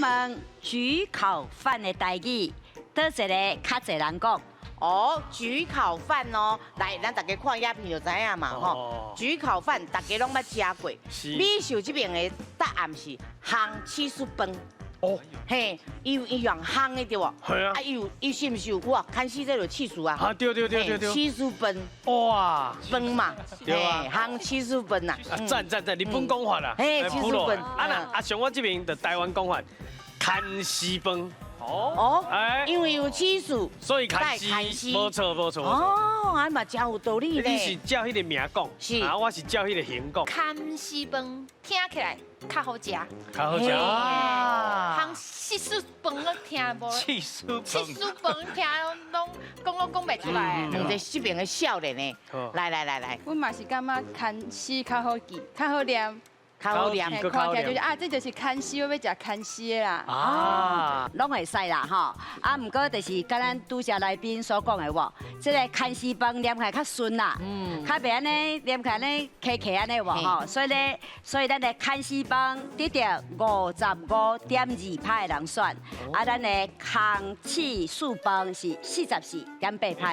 问焗烤饭的代语，倒一个较侪人讲？哦，焗烤饭哦，来，咱大家看影片就知影嘛吼。焗烤饭大家拢捌食过，美秀这边的答案是烘起司饭。哦，嘿，伊用烘的对无？系啊。伊是毋是有哇？看死这就起司啊？啊，对。起司饭。哇，饭嘛，对啊，烘起司饭呐。赞，日本讲法啦。嘿，起司饭。啊那啊，像我这边的台湾讲法，看西饭。哦，因为有起司，所以看西，没错。哦，还嘛真有道理咧。你是照迄个名讲，是，啊，我是照迄个形讲。看西饭听起来较好食，较好食。烘起司饭我听无。起司饭听拢讲袂出来。两个这边的少年呢，来，阮嘛是感觉看西较好记，较好念。较好念，看起来就是啊，这就是看西，我要食看西的啦。啊，拢会使啦吼。啊，毋过就是甲咱拄则来宾所讲的喎，这个看西饭念起来较顺啦，较袂安尼念起来呢KK安尼喎吼。所以咱的看西饭得到55.2派的人选，啊，咱的空气素饭是44.8派。